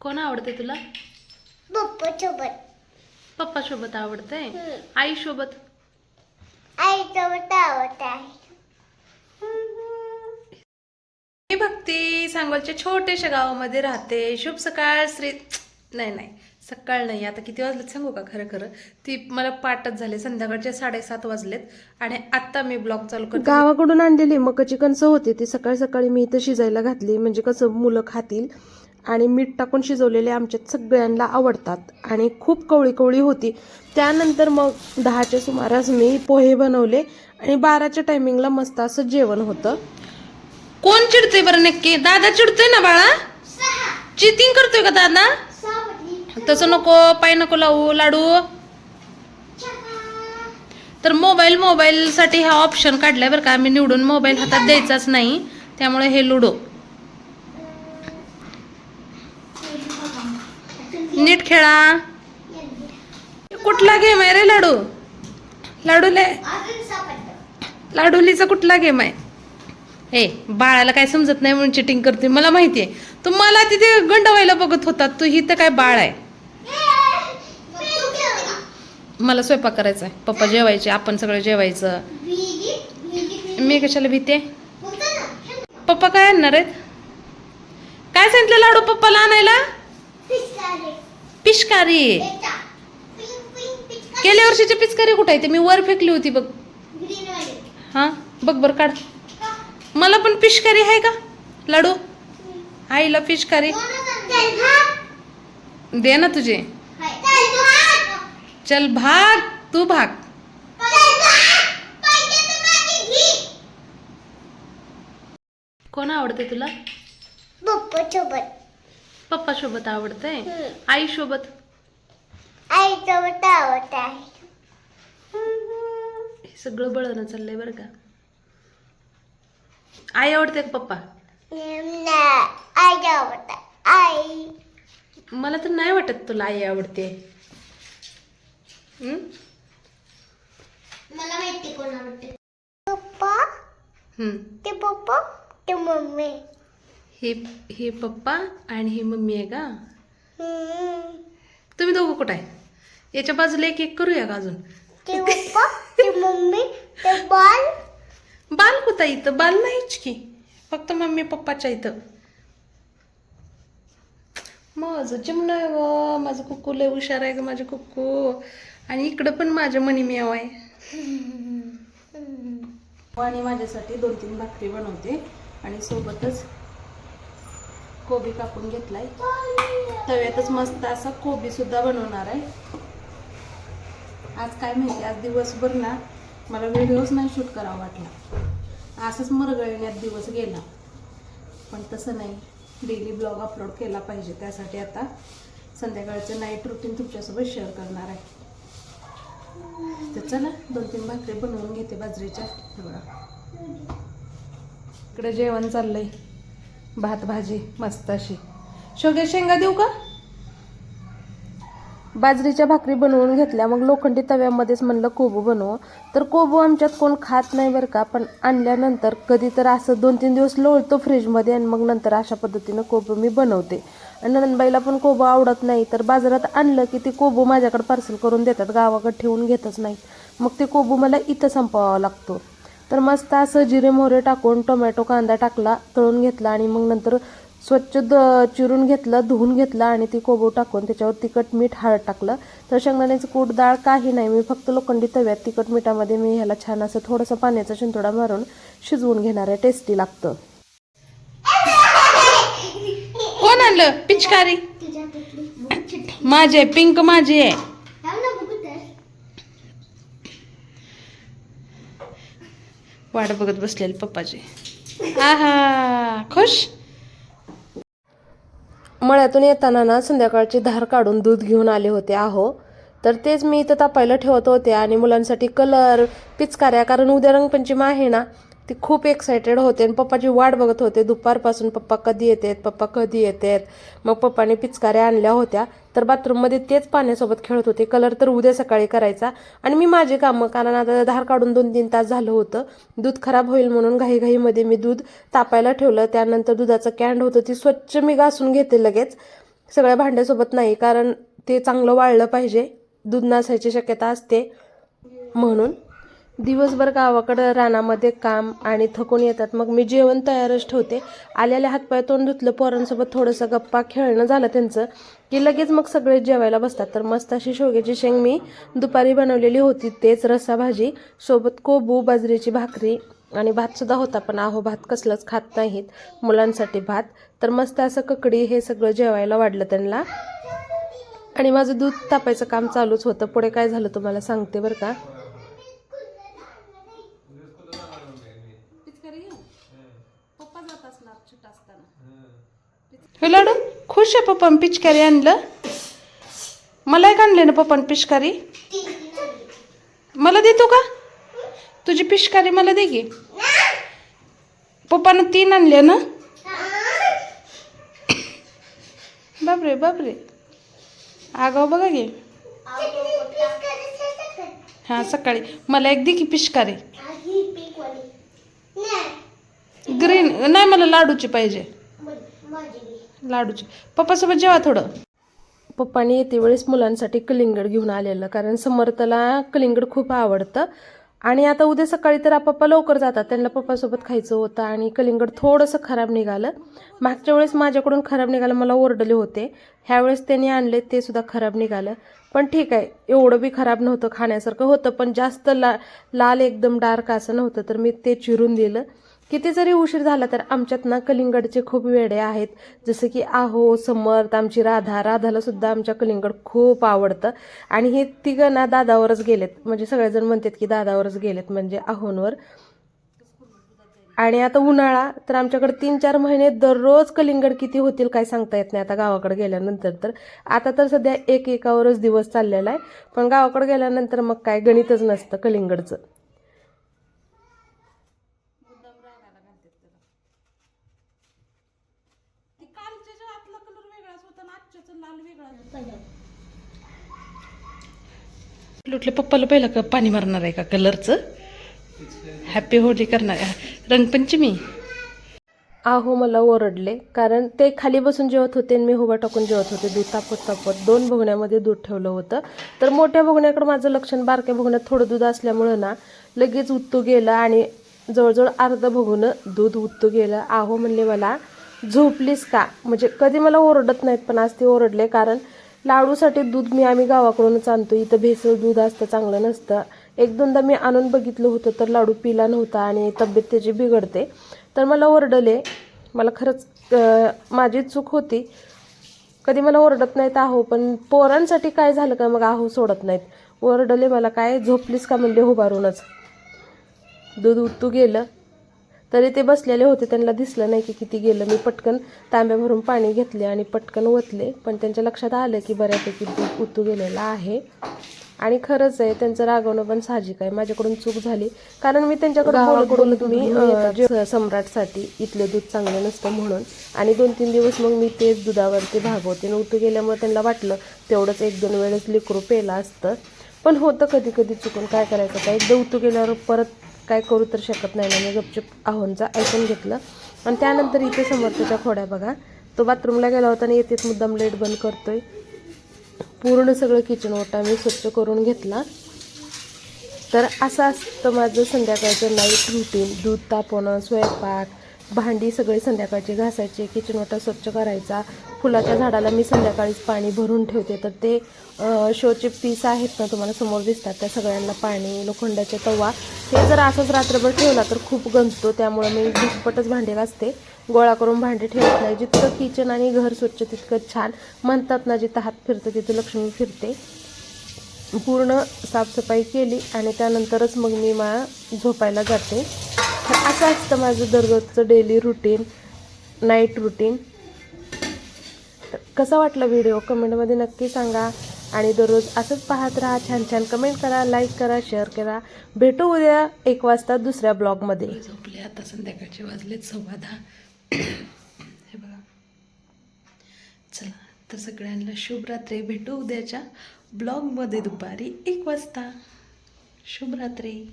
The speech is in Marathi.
कोण आवडते तुला? पप्पा सोबत. पप्पा सोबत आवडतंय. आई सोबत? आई सोबत आवडत आहे. मी भक्ती सांगोलच्या छोट्याशा गावामध्ये राहते. शुभ सकाळ श्री नाही सकाळ नाही, आता किती वाजलेत सांगू का? खरं खरं ती मला पाठच झाले. संध्याकाळचे 7:30 वाजलेत आणि आत्ता मी ब्लॉग चालू करते. गावाकडून आणलेली मकाची कणसं होती ती सकाळी सकाळी मी इथं शिजायला घातली, म्हणजे कसं मुलं खातील. आणि मीठ टाकून शिजवलेले आमच्यात सगळ्यांना आवडतात आणि खूप कवळी कवळी होती. त्यानंतर मग 10च्या सुमारास मी पोहे बनवले आणि 12च्या टायमिंगला मस्त असं जेवण होतं. कोण चिडतोय बरं नक्की? दादा चिडतोय ना बाळा? चिटिंग करतोय का दादा? तसं नको, पाय नको लावू लाडू. तर मोबाईल साठी हा ऑप्शन काढलाय बरं का. आम्ही निवडून मोबाईल हातात द्यायचाच नाही, त्यामुळे हे लुडो. नीट खेळा. कुठला गेम आहे रे लाडू? लाडूलीचा कुठला गेम आहे? हे बाळाला काय समजत नाही म्हणून चिटिंग करते, मला माहितीये. तू मला तिथे गंडवायला बघत होता, तू ही तर काय बाळ आहे. मला स्वयंपाक करायचा आहे, पप्पा जेवायचे, आपण सगळं जेवायचं. मी कशाला भीते? पप्पा काय आणणार आहेत? काय सांगितलं लाडू पप्पाला आणायला? पिचकारी. गेल्या वर्षीची पिचकारी कुठे आहे? ते मी वर फेकली होती बघ. हा बघ बर काढ. मला पण पिचकारी आहे का लाडू? आईला पिचकारी दे ना तुझे. चल भाग, तू भाग. कोण आवडते तुला? पप्पा सोबत. पप्पा सोबत आवडतंय. आई सोबत? आई सोबत आवडत आहे. हे सगळं बळणं चाललंय बरं का. आई आवडते का पप्पा? आई आवडत. आई मला तर नाही वाटत तुला आई आवडते. मला माहिती कोण आवडते. पप्पा, हम्म. ते पप्पा, ते मम्मी. हे पप्पा आणि ही मम्मी आहे का? तुम्ही दोघं कुठं आहे? याच्या बाजूला एक एक करूया का अजून? ते पप्पा, ते मम्मी, ते बाल. बाल कुठं आहे? इथं बाल नाहीच की, फक्त मम्मी पप्पाच्या इथं. माझं चिमण आहे व माझं कुक्कू लय हुशार आहे ग माझं कुक्कू. आणि इकडं पण माझं मनी मियाव आहे. आणि माझ्यासाठी 2-3 भाकरी बनवते आणि सोबतच कोबी कापून घेतलाय. तव्यातच मस्त असा कोबी सुद्धा बनवणार आहे. आज काय माहिती, आज दिवसभर ना मला व्हिडिओज नाही शूट करावा वाटला. असंच मरगळण्यात दिवस गेला. पण तसं नाही, डेली ब्लॉग अपलोड केला पाहिजे. त्यासाठी आता संध्याकाळचं नाईट रुटीन तुमच्यासोबत शेअर करणार आहे. तर चला 2-3 भाकरी बनवून घेते बाजरीच्या. इकडे जेवण चाललंय, भात भाजी मस्त अशी. शेवग्या शेंगा देऊ का? बाजरीच्या भाकरी बनवून घेतल्या. मग लोखंडी तव्यामध्येच म्हणलं कोबू बनव. तर कोबू आमच्यात कोण खात नाही बरं का, पण आणल्यानंतर कधी तर असं 2-3 दिवस लोळतो फ्रीजमध्ये आणि मग नंतर अशा पद्धतीनं कोबू मी बनवते. आणि नंदबाईला पण कोबू आवडत नाही, तर बाजारात आणलं की ते कोबू माझ्याकडे पार्सल करून देतात, गावाकडे ठेवून घेतच नाही. मग ते कोबू मला इथं संपवावा लागतो. तर मस्त असं जिरे मोहरे टाकून टोमॅटो कांदा टाकला, तळून घेतला आणि मग नंतर स्वच्छ चिरून घेतलं, धुवून घेतलं आणि ती कोबू टाकून त्याच्यावर तिखट मीठ हळद टाकलं. तर शेंगदाण्याचं कूट डाळ काही नाही, मी फक्त लोखंडी तव्यात तिखट मिठामध्ये मी ह्याला छान असं थोडंसं पाण्याचा शिंतोडा मारून शिजवून घेणार आहे. टेस्टी लागतं. कोण आणलं पिचकारी? माझी आहे, पिंक माझी आहे. वाट बघत बसलेले पप्पाची. आहा खुश. मळ्यातून येताना ना संध्याकाळची धार काढून दूध घेऊन आले होते आहो. तर तेच मी इथं तापायला ठेवत होते आणि मुलांसाठी कलर पिचकाऱ्या, कारण उद्या रंगपंचमी आहे ना, ती खूप एक्सायटेड होते आणि पप्पाची वाट बघत होते दुपारपासून. पप्पा कधी येतात, पप्पा कधी येतात. मग पप्पाने पिचकाऱ्या आणल्या होत्या, तर बाथरूममध्ये तेच पाण्यासोबत खेळत होते. कलर तर उद्या सकाळी करायचा आणि मी माझे कामं, कारण आता धार काढून 2-3 तास झालं होतं. दूध खराब होईल म्हणून घाईघाईमध्ये मी दूध तापायला ठेवलं. त्यानंतर दुधाचं कॅन्ड होतं ती स्वच्छ मी घासून घेते लगेच. सगळ्या भांड्यासोबत नाही, कारण ते चांगलं वाळलं पाहिजे, दूध नसायची शक्यता असते म्हणून. दिवसभर गावाकडं रानामध्ये काम आणि थकून येतात, मग मी जेवण तयारच ठेवते. आल्याला हातपाय तोंड धुतलं, पोरांसोबत थोडंसं गप्पा खेळणं झालं त्यांचं की लगेच मग सगळे जेवायला बसतात. तर मस्त अशी शेवग्याची शेंग मी दुपारी बनवलेली होती, तेच रस्सा भाजी सोबत कोबू, बाजरीची भाकरी आणि भातसुद्धा होता. पण आहो भात कसलंच खात नाहीत मुलांसाठी भात. तर मस्त असं ककडी हे सगळं जेवायला वाढलं त्यांना. आणि माझं दूध तापायचं काम चालूच होतं. पुढे काय झालं तुम्हाला सांगते बरं का. पप्पा जात असणार छोटा असताना. हे लाडू खुश आहे पप्पा पिचकारी आणलं. मला एक आणले ना पप्पान पिचकारी. मला देतो का तुझी पिचकारी? मला दे की. पप्पानं 3 आणले ना. बापरे बापरे, आगाव बघा गे. हा सकाळी मला एक दे की पिचकारी. ग्रीन नाही, मला लाडूची पाहिजे, लाडूची. पप्पासोबत जेवा थोडं. पप्पानी येते वेळेस मुलांसाठी कलिंगड घेऊन आलेलं, कारण समर्थला कलिंगड खूप आवडतं. आणि आता उद्या सकाळी तर पप्पा लवकर जातात, त्यांना पप्पासोबत खायचं होतं. आणि कलिंगड थोडंसं खराब निघालं. मागच्या वेळेस माझ्याकडून खराब निघालं, मला ओरडले होते. ह्यावेळेस त्यांनी आणले, ते सुद्धा खराब निघालं. पण ठीक आहे, एवढं बी खराब नव्हतं, खाण्यासारखं होतं. पण जास्त लाल एकदम डार्क असं नव्हतं, तर मी ते चिरून दिलं. किती जरी उशीर झाला तर आमच्यात ना कलिंगडचे खूप वेडे आहेत. जसं की आहो, समर्थ, आमची राधाला सुद्धा आमच्या कलिंगड खूप आवडतं. आणि हे तिघं ना दादावरच गेलेत, म्हणजे सगळेजण म्हणतात की दादावरच गेलेत, म्हणजे आहोंवर. आणि आता उन्हाळा, तर आमच्याकडे 3-4 महिने दररोज कलिंगड किती होतील काय सांगता येत नाही आता गावाकडे गेल्यानंतर. तर आता तर सध्या एकावरच दिवस चाललेला आहे, पण गावाकडे गेल्यानंतर मग काय गणितच नसतं कलिंगडचं. लुटले पप्पाला पहिलं का पाणी मारणार आहे का कलरचं? हॅपी होली करणार आहे, रंगपंचमी. आहो मला ओरडले, कारण ते खाली बसून जेवत होते आणि मी उभा टाकून जेवत होते. दूध तापत 2 भुगण्यामध्ये दूध ठेवलं होतं. तर मोठ्या भुगण्याकडे माझं लक्ष, बारक्या भुगण्यात थोडं दूध असल्यामुळं ना लगेच उतू गेलं आणि जवळजवळ अर्ध भुगणं दूध उतू गेलं. आहो म्हणले मला झोपलीस का, म्हणजे कधी मला ओरडत नाहीत, पण आज ते ओरडले. कारण लाडूसाठी दूध आम्ही गावाकडूनच आणतो, इथं भेसळ दूध असतं, चांगलं नसतं. 1-2दा मी आणून बघितलं होतं, तर लाडू पिला नव्हता आणि तब्येत त्याची बिघडते. तर मला ओरडले. मला खरंच माझी चूक होती. कधी मला ओरडत नाहीत आहो, पण पोरांसाठी काय झालं का मग आहो सोडत नाहीत. ओरडले मला, काय झोपलीस का म्हणले उभारूनच. दूध उतू गेलं, तरी ते बसलेले होते, त्यांना दिसलं नाही की किती गेलं. मी पटकन तांब्या भरून पाणी घेतले आणि पटकन ओतले, पण त्यांच्या लक्षात आलं की बऱ्यापैकी दूध उतू गेलेलं आहे. आणि खरंच आहे, त्यांचं रागवणं पण साहजिक आहे. माझ्याकडून चूक झाली, कारण मी त्यांच्याकडे बोलत मी सम्राटसाठी इथलं दूध चांगलं नसतं म्हणून. आणि 2-3 दिवस मग मी तेच दुधावरती भागवते. उतू गेल्यामुळे त्यांना वाटलं तेवढंच 1-2 वेळेस लेकरू पेला असतं. पण होतं कधी कधी चुकून, काय करायचं. काय एकदा उतू गेल्यावर परत काय करू तर शकत नाही ना. मी गपचूप आहोंचा ऐकून घेतलं. आणि त्यानंतर इथे समर्थच्या खोड्या बघा. तो बाथरूमला गेला होता आणि येतेच मुद्दाम लाईट बंद करतोय. पूर्ण सगळं किचन ओटा मी स्वच्छ करून घेतला. तर असं असतं माझं संध्याकाळचं नाईट रुटीन. दूध तापवणं, स्वयंपाक, भांडी सगळे संध्याकाळची घासायचे, किचन ओटा स्वच्छ करायचा. फुलाच्या झाडाला मी संध्याकाळीच पाणी भरून ठेवते. तर ते शोचे पीस आहेत ना तुम्हाला समोर दिसतात, त्या सगळ्यांना पाणी, लोखंडाचे तवा, हे जर असंच रात्रभर ठेवला तर खूप गंजतो. त्यामुळे मी झटपटच भांडे घासते, गोळा करून भांडे ठेवत नाही. जितकं किचन आणि घर स्वच्छ तितकं छान. म्हणतात ना, जिथं हात फिरतं तिथं लक्ष्मी फिरते. पूर्ण साफसफाई केली आणि त्यानंतरच मग मी झोपायला जाते. तर असं असतं माझं दररोजचं डेली रुटीन, नाईट रुटीन. तर कसा वाटला व्हिडिओ कमेंटमध्ये नक्की सांगा. आणि दररोज असंच पाहत राहा. छान छान कमेंट करा, लाईक करा, शेअर करा. भेटू उद्या 1 वाजता दुसऱ्या ब्लॉगमध्ये. झोपले आता, संध्याकाळचे वाजलेत 10:15. हे बघा. चला तर सगळ्यांना शुभरात्री. भेटू उद्याच्या ब्लॉगमध्ये दुपारी 1 वाजता. शुभरात्री.